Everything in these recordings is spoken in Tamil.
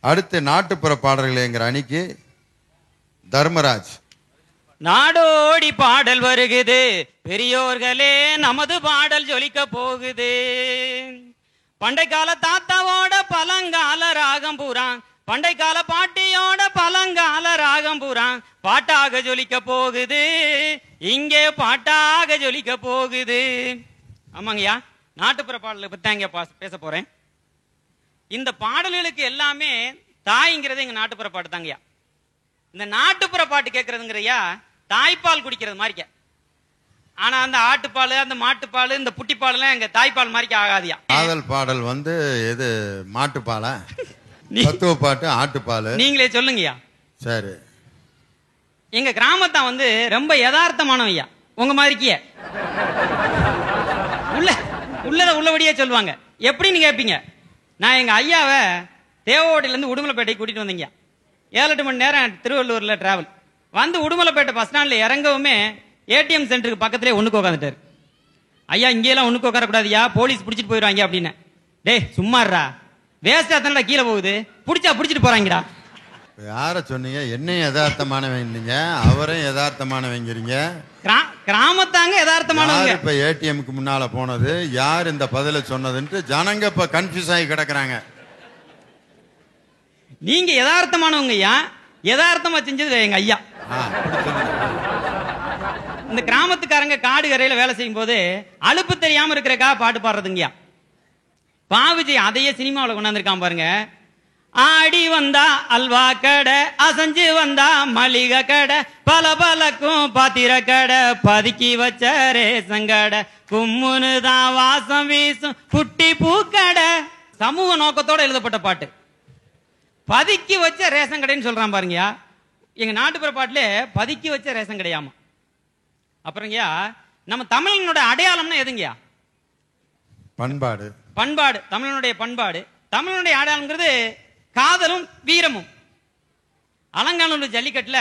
அடுத்து நாட்டுப்புற பாடல்களேங்கிற அணிக்கு தர்மராஜ். நாடோடி பாடல் வருகுது பெரியோர்களே, நமது பாடல் ஜொலிக்க போகுது. பண்டை கால தாத்தாவோட பழங்கால ராகம் பூரான், பண்டை கால பாட்டியோட பழங்கால ராகம் பூரான் பாட்டாக ஜொலிக்க போகுது, இங்கே பாட்டாக ஜொலிக்க போகுது. ஆமாங்கய்யா, நாட்டுப்புற பாடலை பத்தி தான் இங்க பேச போறேன். இந்த பாடல்களுக்கு எல்லாமே தாய்ங்கிறது எங்க நாட்டுப்புற பாட்டு தாங்கய்யா. இந்த நாட்டுப்புற பாட்டு கேட்கறதுங்கிறையா தாய்ப்பால் குடிக்கிறது மாதிரிக்க. ஆனா அந்த ஆட்டுப்பால், அந்த மாட்டுப்பால், இந்த புட்டிப்பால் எல்லாம் எங்க தாய்ப்பால் மாதிரிக்க ஆகாதியா. காதல் பாடல் வந்து எது மாட்டுப்பாலா, தத்துவ பாட்டு ஆட்டுப்பால்? நீங்களே சொல்லுங்கய்யா. சரி, எங்க கிராமத்தான் வந்து ரொம்ப யதார்த்தமானவையா, உங்க மாதிரிக்கிய உள்ளத உள்ளபடியே சொல்லுவாங்க. எப்படின்னு கேட்பீங்க. நான் எங்க ஐயாவை தேவோடில இருந்து உடுமலைப்பேட்டைக்கு கூட்டிட்டு வந்தீங்க. 7-8 மணி நேரம் திருவள்ளூர்ல டிராவல் வந்து உடுமலைப்பேட்டை பஸ் ஸ்டாண்ட்ல இறங்கவுமே ஏடிஎம் சென்டருக்கு பக்கத்திலே ஒண்ணுக்கு உட்காந்துட்டாரு. ஐயா, இங்கேயெல்லாம் ஒண்ணுக்கு உட்காரக்கூடாதுயா, போலீஸ் பிடிச்சிட்டு போயிடுவாங்க அப்படின்னு. டே சும்மாறா, வேஸ்டா தானடா கீழே போகுது, பிடிச்சிட்டு போறாங்கடா. யார சொன்னீங்க? என்னையும் யதார்த்தமானவங்க, அவரையும் யதார்த்தமானவங்கிறீங்க. கிராமத்தாங்க யதார்த்தமானவங்க. இப்ப ஏடிஎம்க்கு முன்னால போனது யார், இந்த பதில சொன்னதுன்ட்டு ஜனங்க இப்ப கன்ஃபியூஸ் ஆகி கிடக்குறாங்க. நீங்க யதார்த்தமானவங்க ஐயா, யதார்த்தமா செஞ்சது எங்க ஐயா. இந்த கிராமத்துக்காரங்க காடு கரையில வேலை செய்யும் போது அலுப்பு தெரியாம இருக்கிறக்கா பாட்டு பாடுறதுங்கய்யா. பாவிஜி அதையே சினிமாவில் கொண்டாந்துருக்கான் பாருங்க. ஆடி வந்தா அல்வா கடை, அசைஞ்சு வந்தா மளிகை கடை, பல பலக்கும் பாத்திர கடை, பதுக்கி வச்ச ரேசங்கடை, கும்முன்னு தான் வாசம் வீசும் குட்டி பூக்கடை. சமூக நோக்கத்தோட எழுதப்பட்ட பாட்டு. பதுக்கி வச்ச ரேசன் கடைன்னு சொல்றான் பாருங்கயா. எங்க நாட்டுப்புற பாட்டுல பதுக்கி வச்ச ரேசன் கடையாமா. அப்புறங்கயா, நம்ம தமிழனோட அடையாளம்னா எதுங்கயா? பண்பாடு. பண்பாடு தமிழனுடைய பண்பாடு. தமிழனுடைய அடையாளம்ங்கிறது காதலும் வீரமும். அலங்காநல்லூர் ஜல்லிக்கட்டுல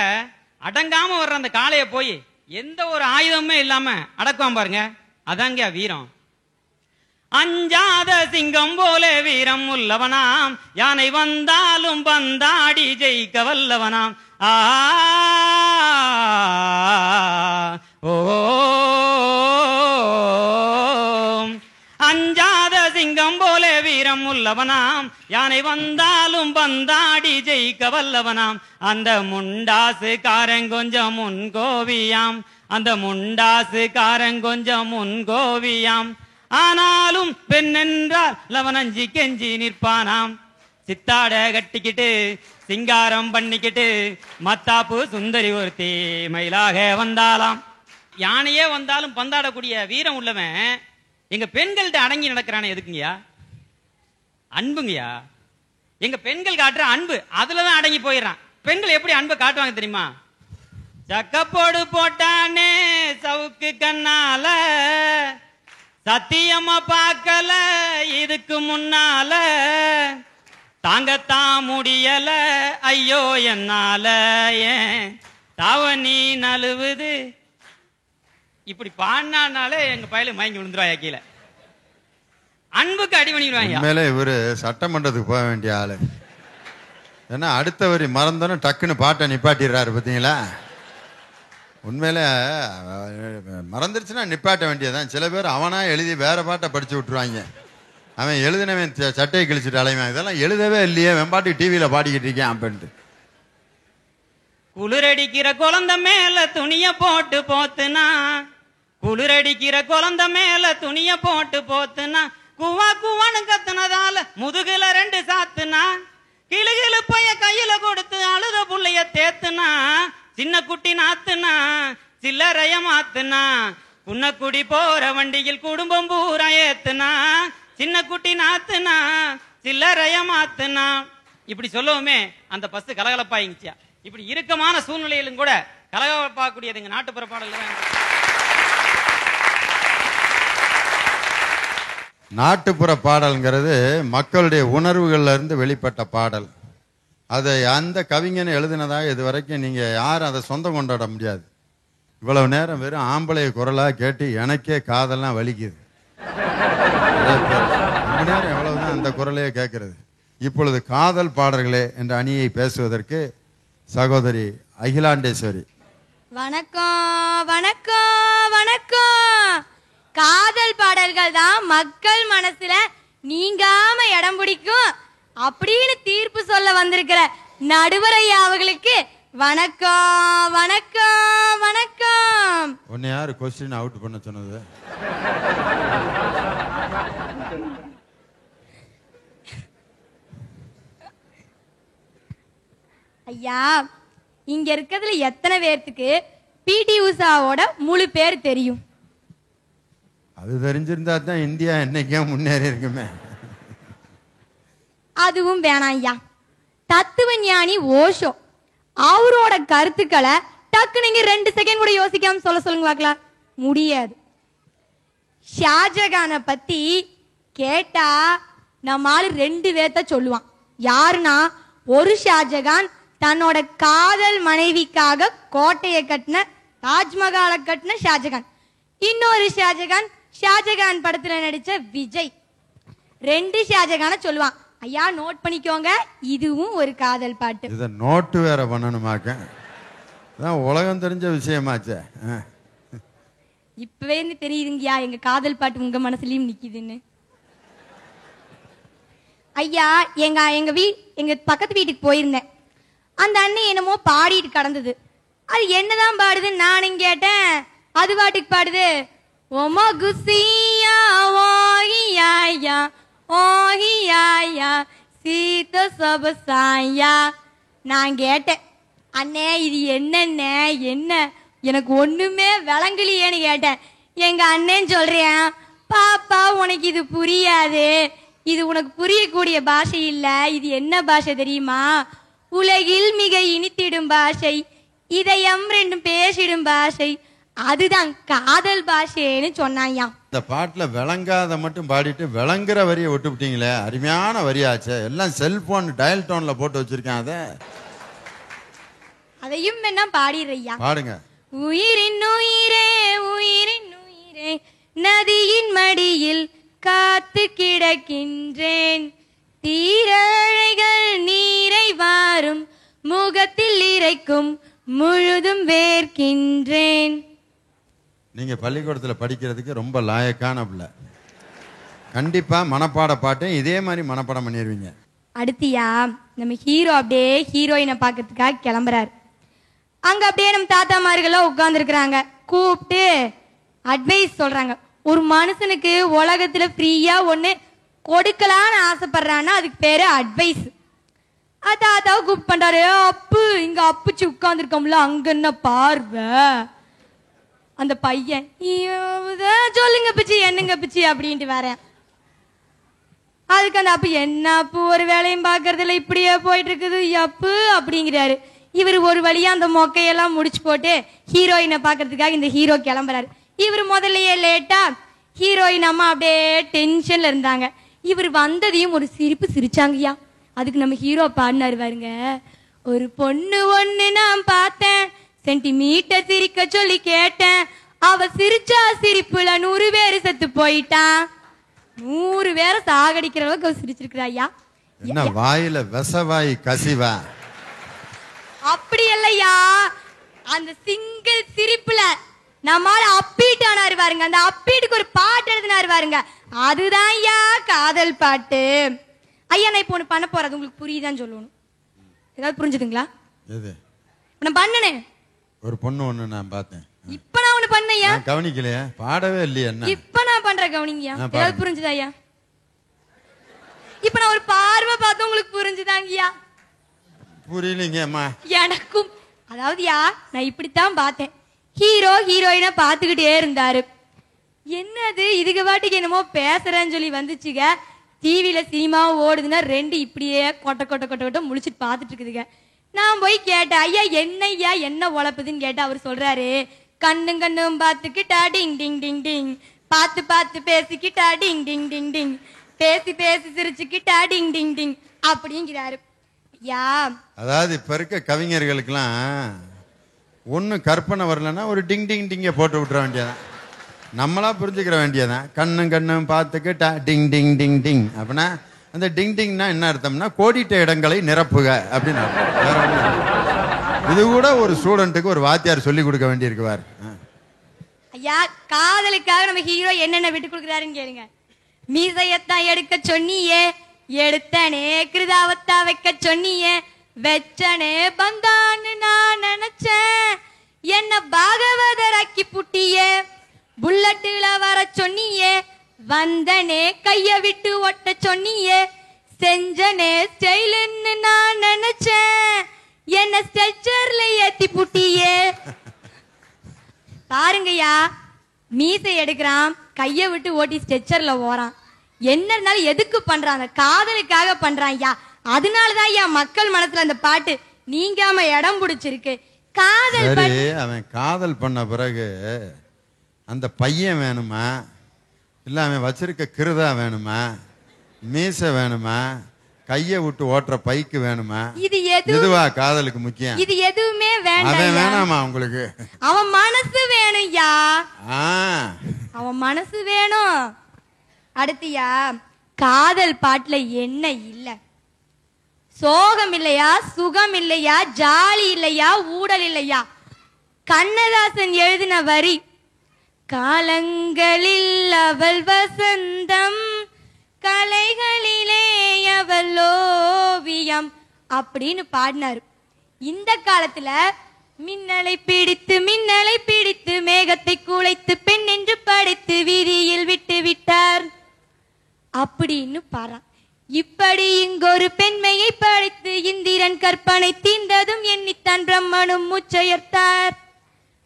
அடங்காம வர்ற அந்த காளையை போய் எந்த ஒரு ஆயுதமுமே இல்லாம அடக்குவான் பாருங்க, அதாங்க வீரம். அஞ்சாத சிங்கம் போல வீரம் உள்ளவனாம், யானை வந்தாலும் பந்தாடி ஜெயிக்க வல்லவனாம். ஆ ஓ அஞ்சாத சிங்கம் போல வீரம் உள்ளவனாம், யானை வந்தாலும் பந்தாடி ஜெயிக்க வல்லவனாம். அந்த முண்டாசு காரன் கொஞ்சம் முன்கோவியாம், அந்த முண்டாசு காரன் கொஞ்சம் முன்கோவியாம். ஆனாலும் பெண் என்றால் லவனஞ்சி கெஞ்சி நிற்பானாம். சித்தாட கட்டிக்கிட்டு சிங்காரம் பண்ணிக்கிட்டு மத்தாப்பு சுந்தரி ஒருத்தி மயிலாக வந்தாலாம். யானையே வந்தாலும் பந்தாடக்கூடிய வீரம் உள்ளவன் எங்க பெண்கள்கிட்ட அடங்கி நடக்கிறானே எதுக்குங்கயா? அன்புங்கயா. எங்க பெண்கள் காட்டுற அன்பு அதுலதான் அடங்கி போயிடறான். பெண்கள் எப்படி அன்பை காட்டுவாங்க தெரியுமா? சக்கப்போடு போட்டானே சவுக்கு கண்ணால, சத்தியமா பார்க்கல இதுக்கு முன்னால, தாங்கத்தான் முடியல ஐயோ என்னால, ஏன் தாவணி நழுவுது. இப்படி பாடினாலே எங்க பயில மயங்கி விழுந்துருவாங்க கீழே. அன்புக்கு அடி பண்ணிடுவாங்க. மேலே இவரு சட்டமன்றத்துக்கு போக வேண்டிய ஆளு. ஏன்னா அடுத்த வரி மறந்தோன்னு டக்குன்னு பாட்டை நிப்பாட்டிடுறாரு பார்த்தீங்களா? உண்மையில மறந்துருச்சுன்னா நிப்பாட்ட வேண்டியதான். சில பேர் அவனா எழுதி வேற பாட்டை படிச்சு விட்டுருவாங்க. அவன் எழுதினவன் சட்டையை கிழிச்சிட்டு அலைவன். இதெல்லாம் எழுதவே இல்லையே, வெம்பாட்டுக்கு டிவியில பாடிக்கிட்டு இருக்கேன் அப்படின்ட்டு. குளிரடிக்கிற குழந்தை மேல துணிய போட்டு போத்துனா, குளிரடிக்கிற குழந்தை மேல துணிய போட்டு போத்துனா, குவா குவான்னு கத்துனதால முதுகுல 2 சாத்துனா, கிளுகிழு பைய கையில கொடுத்து அழுத புள்ளைய தேத்துனா, சின்ன குட்டி நாத்துனா சில்லறைய மாத்துனா, குன்னக்குடி போற வண்டியில் குடும்பம் பூரா ஏத்துனா, சின்ன குட்டி நாத்துனா சில்லறைய மாத்துனா. இப்படி சொல்லவுமே அந்த பஸ் கலகலப்பாயிடுச்சா. இப்படி இறுக்கமான சூழ்நிலையிலும் கூட கலகலப்பாக்கூடியது எங்க நாட்டுப்புற பாடல்கள். நாட்டுப்புற பாடல்ங்கிறது மக்களுடைய உணர்வுகள்ல இருந்து வெளிப்பட்ட பாடல். அதை அந்த கவிஞன் எழுதினதாக இது வரைக்கும் நீங்க யாரும் அதை சொந்தம் கொண்டாட முடியாது. இவ்வளவு நேரம் வெறும் ஆம்பளை குரலா கேட்டு எனக்கே காதெல்லாம் வலிக்குது. ரொம்ப நேரம் எவ்வளவுதான் அந்த குரலையே கேட்கறது. இப்பொழுது காதல் பாடல்களே என்ற அணியை பேசுவதற்கு சகோதரி அகிலாண்டேஸ்வரி. வணக்கம் வணக்கம் வணக்கம். காதல் பாடல்கள் தான் மக்கள் மனசுல நீங்காம இடம் பிடிக்கும் அப்படின்னு தீர்ப்பு சொல்ல வந்திருக்கிற நடுவர் ஐயா அவர்களுக்கு வணக்கம் வணக்கம் வணக்கம். உன்னை யாரு கொஸ்டின் அவுட் பண்ண சொன்னது? ஐயா, இங்க இருக்கிறதுல எத்தனை பேர்த்துக்கு பிடி உஷாவோட முழு பேர் தெரியும்? அது தெரிஞ்சிருந்தா தான் இந்தியா என்னைக்கே முன்னேறி இருக்குமே. அதுவும் வேணாம் ஐயா. தத்துவ ஞானி ஓஷோ அவரோட கருத்துக்களை டக்கு நீங்க 2 செகண்ட் கூட யோசிக்காம சொல்லுங்க பார்க்கலாம். முடியாது. ஷாஜகானை பத்தி கேட்டா நம்மால 2 பேர்த்த சொல்லுவான். யாருன்னா, ஒரு ஷாஜகான் தன்னோட காதல் மனைவிக்காக கோட்டையை கட்டின, தாஜ்மஹாலை கட்டின ஷாஜகான். இன்னொரு ஷாஜகான் ஷாஜகான் படத்துல நடிச்ச விஜய். 2 ஷாஜகான சொல்லுவான். ஐயா நோட் பண்ணிக்கோங்க, இதுவும் ஒரு காதல் பாட்டு. இத நோட்டு வேற பண்ணணுமாக்க? உலகம் தெரிஞ்ச விஷயமாச்சே. இப்பவே தெரியுதுங்கய்யா எங்க காதல் பாட்டு உங்க மனசுலயும் நிக்குதுன்னு. ஐயா, எங்க பக்கத்து வீட்டுக்கு போயிருந்தேன். அந்த அண்ணன் என்னமோ பாடிட்டு கடந்தது. அது என்னதான் பாடுதுன்னு நானும் கேட்டேன். அது பாட்டுக்கு பாடுது, ஓமா குசியா ஓஹியா ஓஹியா சீத சபசாயா. நான் கேட்டேன், அண்ணே இது என்னண்ணே, என்ன எனக்கு ஒண்ணுமே விளங்கலையேன்னு கேட்டேன். எங்க அண்ணன் சொல்றேன், பாப்பா உனக்கு இது புரியாது, இது உனக்கு புரியக்கூடிய பாஷை இல்ல. இது என்ன பாஷை தெரியுமா? உலகில் மிக இனித்திடும் பாஷை, இதயம் 2 பேசிடும் பாஷை, அதுதான் காதல் பாஷைன்னு சொன்னாயா. இந்த பாட்டுல விளங்காத மட்டும் பாடிட்டு விளங்குற வரியை விட்டு விட்டீங்களே, அருமையான வரியாச்சே. எல்லாம் செல்போன் டயல் டோன்ல போட்டு வச்சிருக்கேன். அதையும் வேணா பாடிடுறையா. பாடுங்க. உயிரின் உயிரே உயிரின் உயிரே நதியின் மடியில் காத்து கிடக்கின்றேன், தீரழைகள் நீரை வாரும் முகத்தில் இறைக்கும் முழுதும் வேர்க்கின்றேன். நீங்க பள்ளிக்கூடத்தில் படிக்கிறதுக்கு ரொம்ப லாயக்கான பிள்ளை. கண்டிப்பா மனப்பாட பாட்டையும் இதே மாதிரி மனப்பாடம் பண்ணிடுவீங்க. அடுத்தியா, நம்ம ஹீரோ அப்படியே ஹீரோயினை பார்க்கறதுக்காக கிளம்புறாரு. அங்க அப்படியே நம்ம தாத்தாமார்கள்லாம் உட்கார்ந்து இருக்கிறாங்க. கூப்பிட்டு அட்வைஸ் சொல்றாங்க. ஒரு மனுஷனுக்கு உலகத்துல ஃப்ரீயா ஒண்ணு கொடுக்கலான்னு ஆசைப்படுறான்னா அதுக்கு பேரு அட்வைஸ். தாத்தாவை கூப்பிட்டு பண்றாரு. அப்பு இங்க அப்புச்சு உட்கார்ந்துருக்கோம்ல, அங்க என்ன பார்வை? அந்த பையன் சொல்லுங்க பிச்சி, என்னங்க பிச்சி அப்படின்ட்டு வரேன். அதுக்கு அந்த அப்பு, என்ன அப்பு ஒரு வேலையும் பாக்குறது இல்ல, இப்படியே போயிட்டு இருக்குது அப்பு அப்படிங்கிறாரு. இவர் ஒரு வழியா அந்த மொக்கையெல்லாம் முடிச்சு போட்டு ஹீரோயினை பாக்குறதுக்காக இந்த ஹீரோ கிளம்புறாரு. இவர் முதல்லயே லேட்டா, ஹீரோயின் அம்மா அப்படியே டென்ஷன்ல இருந்தாங்க. இவர் வந்ததையும் ஒரு சிரிப்பு சிரிச்சாங்கய்யா. அதுக்கு நம்ம ஹீரோ பாடினாரு பாருங்க, ஒரு பொண்ணு ஒண்ணு நான் பார்த்தேன், சென்டிமீட்டர் சிரிக்க சொல்லி கேட்டேன், அவ சிரிச்சா சிரிப்புல 100 பேரு செத்து போயிட்டான். 100 பேரை சாகடிக்கிற அளவுக்கு அவ சிரிச்சிருக்கிறா ஐயா. என்ன வாயில விசவாய் கசிவா? அப்படி இல்லையா, அந்த சிங்கிள் சிரிப்புல நம்மால அப்பீட் ஆனாரு பாருங்க, அந்த அப்பீட்டுக்கு ஒரு பாட்டு எழுதினாரு பாருங்க, அதுதான் ஐயா காதல் பாட்டு. ஐயா நான் இப்போ ஒண்ணு பண்ண போறது உங்களுக்கு புரியுதான்னு சொல்லணும். ஏதாவது புரிஞ்சுதுங்களா? எது நான் பண்ணனேன்? ஒரு பொண்ணு ஒண்ணு நான் பார்த்தேன். இப்ப நான் ஒண்ணு பண்ணையா, கவனிக்கலையா? பாடவே இல்லையா? என்ன இப்ப நான் பண்ற கவனிங்கய்யா. ஏதாவது புரிஞ்சுதா ஐயா? இப்ப நான் ஒரு பார்வை பார்த்து உங்களுக்கு புரிஞ்சுதாங்கய்யா? புரியலீங்கம்மா எனக்கும். அதாவது யா, நான் இப்படித்தான் பார்த்தேன். ஹீரோ ஹீரோயினை பார்த்துக்கிட்டே இருந்தாரு. என்னது இதுக்கு பாட்டுக்கு என்னமோ பேசுறேன்னு சொல்லி வந்துச்சுங்க. டிவியில சினிமாவும் ஓடுதுன்னா 2 இப்படியே கொட்ட கொட்ட கொட்ட கொட்ட முழிச்சிட்டு பார்த்துட்டு இருக்குதுங்க. நான் போய் கேட்டேன், ஐயா என்னய்யா என்ன உழப்புதுன்னு கேட்டா அவர் சொல்றாரு, கண்ணும் கண்ணும் பார்த்துக்கிட்டா டிங் டிங் டிங் டிங், பார்த்து பார்த்து பேசிக்கிட்டா டிங் டிங் டிங் டிங், பேசி பேசி சிரிச்சுக்கிட்டா டிங் டிங் டிங் அப்படிங்கிறாரு. ஐயா அதாவது இப்ப இருக்க கவிஞர்களுக்கெல்லாம் ஒண்ணு கற்பனை வரலன்னா ஒரு டிங் டிங் டிங்க போட்டு விட்டுற வேண்டியதான். நம்மளா புரிஞ்சுக்கிற வேண்டியதான். கண்ணும் கண்ணும் பார்த்துக்கிட்டா டிங் டிங் டிங் டிங் அப்படின்னா அந்த டிங் டிங்னா என்ன அர்த்தம்னா கோடிட்ட இடங்களை நிரப்புக அப்படின்னு அர்த்தம். வேற ஒண்ணும் இல்ல. இது கூட ஒரு ஸ்டூடெண்ட்டுக்கு ஒரு வாத்தியார் சொல்லி கொடுக்க வேண்டியிருக்குவார். ஐயா காதலுக்காக நம்ம ஹீரோ என்னென்ன விட்டு கொடுக்குறாருன்னு கேளுங்க. மீசையத்தான் எடுக்க சொன்னியே, எடுத்தனே கிருதாவத்தா வைக்க சொன்னியே, வெச்சனே பந்தான்னு நான் நினைச்சேன், என்ன பாகவதராக்கி புட்டியே, புல்லட்டுல வர சொன்னியே, வந்தனே கைய விட்டு ஒட்ட சொன்னியே, செஞ்சனே ஸ்டைலுன்னு நான் நினைச்சேன், என்ன ஸ்ட்ரெச்சர்ல ஏத்தி புட்டியே. பாருங்கய்யா, மீசை எடுக்கிறான், கைய விட்டு ஓட்டி ஸ்ட்ரெச்சர்ல ஓறான். என்ன இருந்தாலும் எதுக்கு பண்றாங்க? காதலுக்காக பண்றான் ஐயா. அதனாலதான் ஐயா மக்கள் மனசுல அந்த பாட்டு நீங்காம இடம் பிடிச்சிருக்கு. காதல் சரி, அவன் காதல் பண்ண பிறகு அந்த பையன் வேணுமா, இல்ல அவன் வச்சிருக்க கிருதா வேணுமா, மீசை வேணுமா, கைய விட்டு ஓட்டுற பைக்கு வேணுமா? இது எதுவா காதலுக்கு முக்கியம்? இது எதுவுமே வேண்டாம். அவன் வேணாமா உங்களுக்கு? அவன் மனசு வேணும்யா, அவன் மனசு வேணும். அடுத்தியா, காதல் பாட்டுல என்ன இல்ல? சோகம் இல்லையா, சுகம் இல்லையா, ஜாலி இல்லையா, ஊடல் இல்லையா? கண்ணதாசன் எழுதின வரி, காலங்களில் அவள் வசந்தம், கலைகளிலே அவள் ஓவியம் அப்படின்னு பாடினாரு. இந்த காலத்துல மின்னலை பிடித்து மேகத்தை குலைத்து பெண் என்று படைத்து வீதியில் விட்டு விட்டார் அப்படின்னு பாடுறான். இப்படி இங்கொரு பெண்மையை படைத்து இந்திரன் கற்பனை தீர்ந்ததும் எண்ணித்தான் பிரம்மனும் மூச்சையர்த்தார்.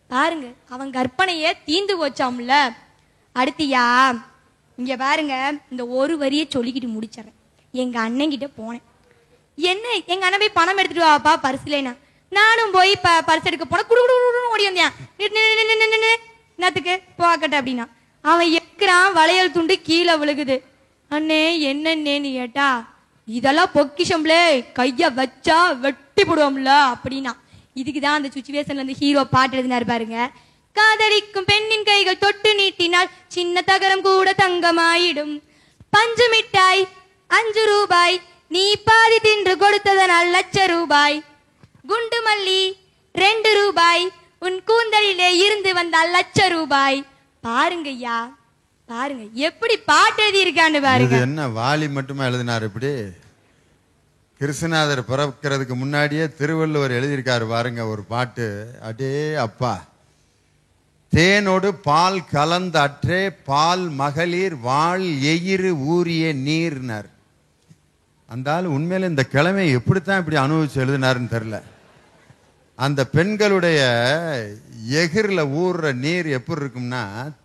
பாருங்க, அவன் கற்பனையே தீந்து போச்சாம்ல. அடுத்தியா, இங்க பாருங்க, இந்த ஒரு வரியை சொல்லிக்கிட்டு முடிச்சிடறேன். எங்க அண்ணன் கிட்ட போனேன். என்ன, எங்க அண்ணன் போய் பணம் எடுத்துட்டு வாப்பா பரிசுலேனா. நானும் போய் பரிசு எடுக்க போன குடு ஓடி வந்தேன். என்னத்துக்கு போக்கட்ட அப்படின்னா, அவன் எக்கிறான், வளையல் துண்டு கீழே விழுகுது. அண்ணே என்னன்னு கேட்டா, இதெல்லாம் பொக்கிஷம்ல, கைய வச்சா வெட்டி போடுவோம்ல அப்படின்னா. இதுக்குதான் அந்த சுச்சுவேஷன்ல இருந்து ஹீரோ பாட்டு எழுதினாரு பாருங்க. காதலிக்கும் பெண்ணின் கைகள் தொட்டு நீட்டினால் சின்ன தகரம் கூட தங்கமாயிடும். பஞ்சு மிட்டாய் 5 ரூபாய், நீ பாதி தின்று கொடுத்ததனால் ₹1,00,000. குண்டு மல்லி 2 ரூபாய், உன் கூந்தலிலே இருந்து வந்தால் ₹1,00,000. பாருங்கய்யா, பாருங்க எப்படி பாட்டு எழுதி இருக்கான்னு பாருங்க. என்ன வாலி மட்டுமா எழுதினார்? இப்படி கிருஷ்ணநாதர் பிறக்கிறதுக்கு முன்னாடியே திருவள்ளுவர் எழுதியிருக்காரு பாருங்க ஒரு பாட்டு. அடே அப்பா, தேனோடு பால் கலந்த அற்றே பால் மகளிர் வாழ் எயிறு ஊரிய நீர்னார். அந்த ஆள் உண்மையில இந்த கிழமை எப்படித்தான் இப்படி அனுபவிச்சு எழுதினாருன்னு தெரியல. அந்த பெண்களுடைய எகிர்ல ஊறுற நீர் எப்படி இருக்கும்னா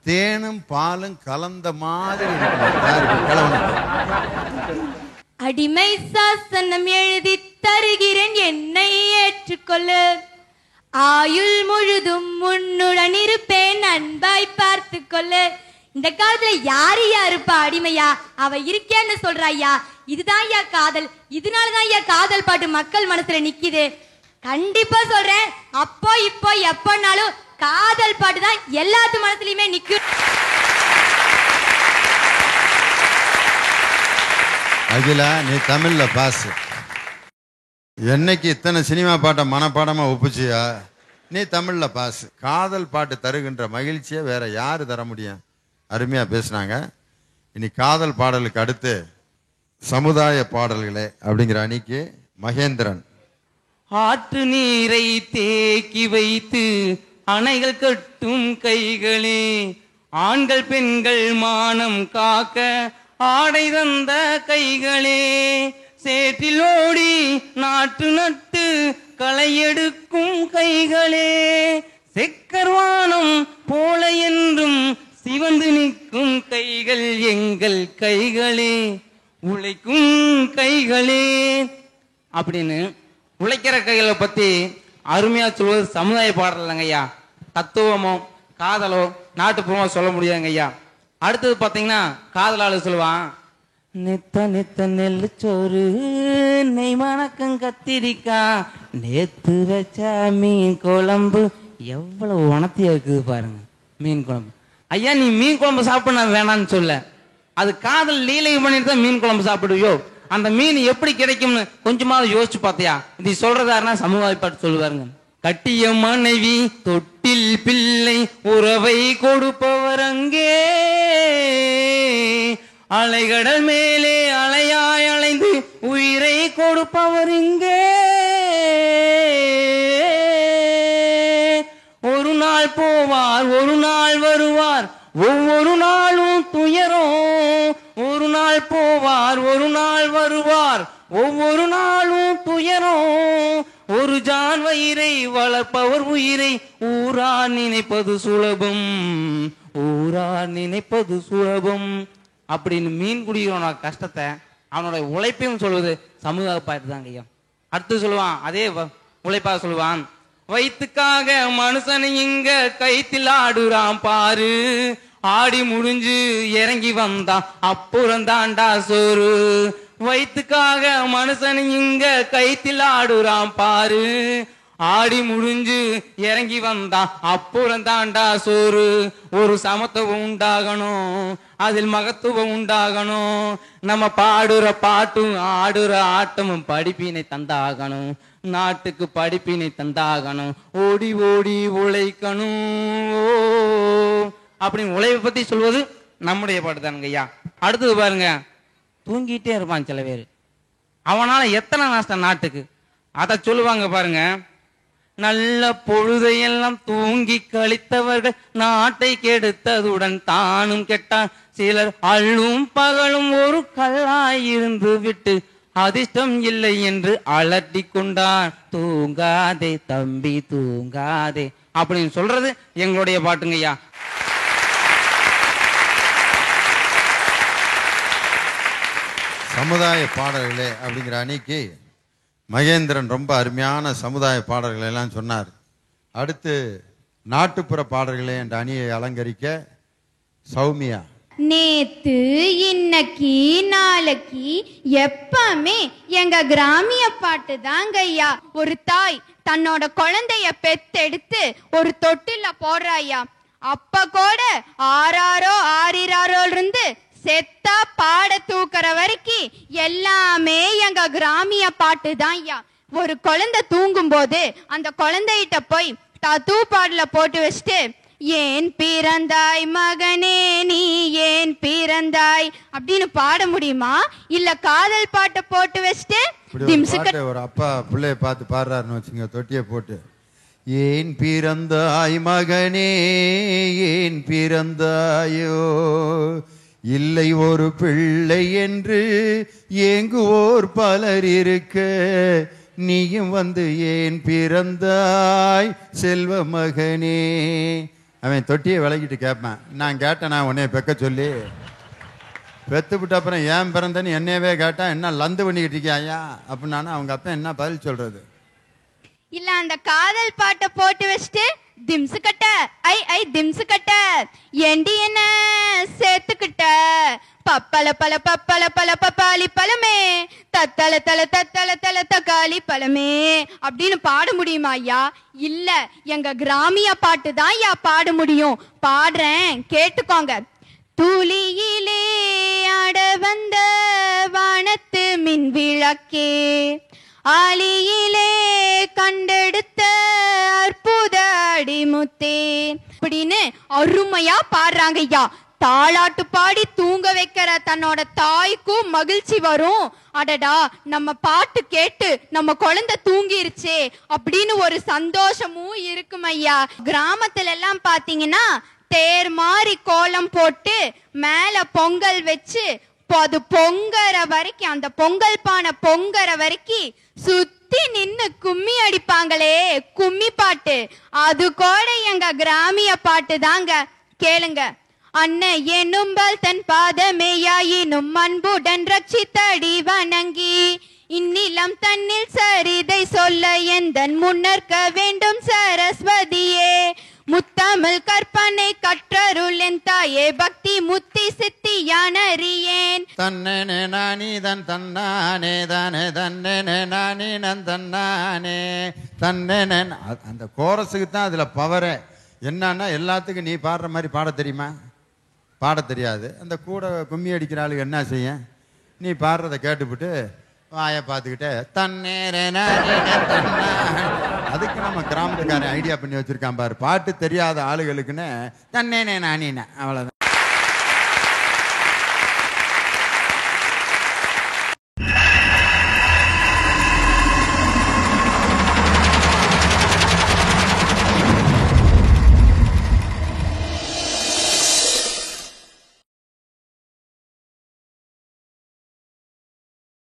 தேனும் பாலும் கலந்த மாதிரி இருக்கும். அடிமை சாசனம் எழுதி தருகிறேன், என்னை ஏற்றுக்கொள்ளு, ஆயுள் முழுதும் உன்னுடன் இருப்பேன், அன்பாய் பார்த்து கொள்ளு. இந்த காலத்துல யாரு யாருப்பா அடிமையா? அவ இருக்கேன்னு சொல்றாயா. இதுதான் ஐயா காதல். இதனாலதான் ஐயா காதல் பாட்டு மக்கள் மனசுல நிக்குது. கண்டிப்பா சொல்றேன், அப்போ இப்போ எப்பனாலும் காதல் பாட்டு தான் எல்லாத்து மனசுலயுமே நிக்கும். அகிலா, நீ தமிழ்ல பாஸ். என்னைக்கு இத்தனை சினிமா பாட்டை மனப்பாடமா ஒப்புச்சியா? நீ தமிழ்ல பாஸ். காதல் பாட்டு தருகின்ற மகிழ்ச்சியை வேற யாரு தர முடியும்? அருமையா பேசினாங்க. இனி காதல் பாடலுக்கு அடுத்து சமுதாய பாடல்களே அப்படிங்கிற அணிக்கு மகேந்திரன். ஆற்று நீரை தேக்கி வைத்து அணைகள் கட்டும் கைகளே, ஆண்கள் பெண்கள் மானம் காக்க ஆடை தந்த கைகளே, சேற்றில் ஓடி நாட்டு நட்டு களை எடுக்கும் கைகளே, செக்கர்வானம் போல என்றும் சிவந்து நிற்கும் கைகள் எங்கள் கைகளே, உழைக்கும் கைகளே அப்படின்னு உழைக்கிற கைகளை பத்தி அருமையா சொல்வது சமுதாய பாடல் இல்லைங்க ஐயா. தத்துவமோ காதலோ நாட்டுப்புறமோ சொல்ல முடியாதுங்க ஐயா. அடுத்தது பாத்தீங்கன்னா காதலாளு சொல்லுவான், நித்த நித்த நெல்லு சோறு நெய் மணக்கம் கத்திரிக்கா, நேத்து வச்ச மீன் குழம்பு எவ்வளவு உணர்த்தியா இருக்குது பாருங்க. மீன் குழம்பு ஐயா, நீ மீன் குழம்பு சாப்பிட வேணான்னு சொல்ல, அது காதல் லீலை பண்ணிட்டு தான் மீன் குழம்பு சாப்பிடுவியோ அந்த மீன் எப்படி கிடைக்கும்னு கொஞ்சமாவது யோசிச்சு பார்த்தியா? இது சொல்றதாருன்னா சமூக பாட்டு சொல்லுவாருங்க. கட்டிய மனைவி தொட்டில் பிள்ளை உறவை கொடுப்பவர் அங்கே, அலைகடல் மேலே அலையாய் அலைந்து உயிரை கொடுப்பவர் இங்கே. ஒரு நாள் போவார் ஒரு நாள் வருவார், ஒவ்வொரு நாளும் துயரம். ஒரு நாள் போவார் ஒரு நாள் வருவார், ஒவ்வொரு நாளும் துயரம். ஒரு ஜான் வயிறை வளர்ப்பவர் உயிரை ஊரார் நினைப்பது சுலபம், ஊரார் நினைப்பது சுலபம். அப்படின்னு மீன் குடிக்கிறோம் கஷ்டத்தை, அவனோட உழைப்பையும் சொல்வது சமூக பாட்டு தாங்க ஐயா. அடுத்து சொல்லுவான், அதே உழைப்பாக சொல்லுவான். வயிற்றுக்காக மனுஷன் இங்க கைத்தில் ஆடுறான் பாரு, ஆடி முடிஞ்சு இறங்கி வந்தான் அப்புறம் தாண்டா சோறு. வயிற்றுக்காக மனுஷன் இங்க கைத்தில் ஆடுறான் பாரு, ஆடி முடிஞ்சு இறங்கி வந்தான் அப்புறம் தாண்டா சோறு. ஒரு சமத்துவம் உண்டாகணும், அதில் மகத்துவம் உண்டாகணும். நம்ம பாடுற பாட்டும் ஆடுற ஆட்டமும் படிப்பினை தந்தாகணும், நாட்டுக்கு படிப்பினை தந்தாகணும். ஓடி ஓடி உழைக்கணும் அப்படின்னு உழைப்பை பத்தி சொல்வது நம்முடைய பாட்டு தானுங்க ஐயா. அடுத்தது பாருங்க, தூங்கிட்டே இருப்பான் சில பேர், அவனால எத்தனை நஷ்டம் நாட்டுக்கு, அதை சொல்லுவாங்க பாருங்க. நல்ல பொழுதையெல்லாம் தூங்கி கழித்தவர்கள் நாட்டை கெடுத்ததுடன் தானும் கெட்டான். சிலர் அள்ளும் பகலும் ஒரு கல்லாயிருந்து விட்டு அதிர்ஷ்டம் இல்லை என்று அலட்டி கொண்டான். தூங்காதே தம்பி தூங்காதே அப்படின்னு சொல்றது எங்களுடைய பாட்டுங்க ஐயா. சமுதாய பாடல்களே அப்படிங்கிற அணிக்கு மகேந்திரன் ரொம்ப அருமையான சமுதாய பாடல்களை எல்லாம் சொன்னார். அடுத்து நாட்டுப்புற பாடல்களே என்ற அணியை அலங்கரிக்க சௌமியா. நேத்து இன்னைக்கு நாளைக்கு எப்பவுமே எங்க கிராமிய பாட்டு தாங்க ஐயா. ஒரு தாய் தன்னோட குழந்தைய பெத்தெடுத்து ஒரு தொட்டில போடுறாயா, அப்ப கூட ஆறாரோ ஆறிராரோ இருந்து செத்தா பாட தூக்குற வரைக்கும் எல்லாமே எங்க கிராமிய பாட்டு தான் ஐயா. ஒரு குழந்தை தூங்கும் போது அந்த குழந்தைகிட்ட போய் தூ பாடல போட்டு வச்சுட்டு, ஏன் பிறந்தாய் மகனே நீ ஏன் பிறந்தாய் அப்படின்னு பாட முடியுமா? இல்ல காதல் பாட்டை போட்டு வச்சுட்டு ஒரு அப்பா பிள்ளைய பார்த்து பாடுறாருன்னு வச்சுங்க, தொட்டிய போட்டு, ஏன் பிறந்தாய் மகனே ஏன் பிறந்தாயோ, இல்லை ஒரு பிள்ளை என்று ஏங்குவோர் பலர் இருக்க, நீயும் வந்து ஏன் பிறந்தாய் செல்வ மகனே. அவன் தொட்டியை விளக்கிட்டு கேட்பான், நான் கேட்டேன் நான் உன்னைய பெக்க சொல்லி, பெத்து விட்ட அப்புறம் ஏன் பிறந்தன்னு என்னையவே கேட்டா என்ன லந்து பண்ணிக்கிட்டு இருக்கியா அப்படின்னா அவங்க அப்பா என்ன பதில் சொல்றது? இல்ல அந்த காதல் பாட்டை போட்டு வச்சுட்டு திம்சு கட்ட ஐ ஐ திம்சு கட்ட எண்டி என்ன சேர்த்துக்கிட்ட பப்பல பல பப்பல பல பப்பாளி பழமே தத்தல தல தத்தல தல தக்காளி பழமே அப்படின்னு பாட முடியுமா ஐயா? இல்ல எங்க கிராமிய பாட்டு தான் ஐயா பாட முடியும். பாடுறேன் கேட்டுக்கோங்க. துளியிலே ஆட வந்த வானத்து மின் விளக்கே, ஆலியிலே கண்டெடுத்த அற்புத அடிமுத்தே அப்படின்னு அருமையா பாடுறாங்க ஐயா. தாளாட்டு பாடி தூங்க வைக்கிற தன்னோட தாய்க்கும் மகிழ்ச்சி வரும். அடடா நம்ம பாட்டு கேட்டு நம்ம குழந்தை தூங்கிருச்சே அப்படின்னு ஒரு சந்தோஷமும் இருக்கும் ஐயா. கிராமத்துல எல்லாம் பாத்தீங்கன்னா தேர் மாதிரி கோலம் போட்டு மேல பொங்கல் வச்சு அது பொங்கற வரைக்கும், அந்த பொங்கல் பானை பொங்கற வரைக்கும் சுத்தி நின்னு கும்மி அடிப்பாங்களே கும்மி பாட்டு, அது கூட எங்க கிராமிய பாட்டு தாங்க. கேளுங்க. அண்ணன் என்னும்பல் தன் பாதமேயாயினும் அன்புடன் ரட்சித்தடி வணங்கி, இந்நிலம் தன்னில் சரிதை சொல்ல எந்தன் முன்னர்க்க வேண்டும் சரஸ்வதியே, முத்தமிழ் கற்பனை கற்றருள் என் தாயே பக்தி முத்தி சித்தி யானறியேன். தன்னே நானி தன் தன்னானே தானே தன்னே நானி நன் தன்னானே தன்னே. அந்த கோரஸுக்கு தான் அதுல பவரே. என்னன்னா எல்லாத்துக்கும் நீ பாடுற மாதிரி பாட தெரியுமா? பாட தெரியாது. அந்த கூட கும்மி அடிக்கிற ஆளுக்கு என்ன செய்ய? நீ பாடுறத கேட்டுவிட்டு வாயை பார்த்துக்கிட்டே தன்னேரே அதுக்கு நம்ம கிராமத்துக்காரன் ஐடியா பண்ணி வச்சிருக்கான் பாரு, பாட்டு தெரியாத ஆளுகளுக்குன்னு தன்னேனே நானேனே, அவ்வளோதான்.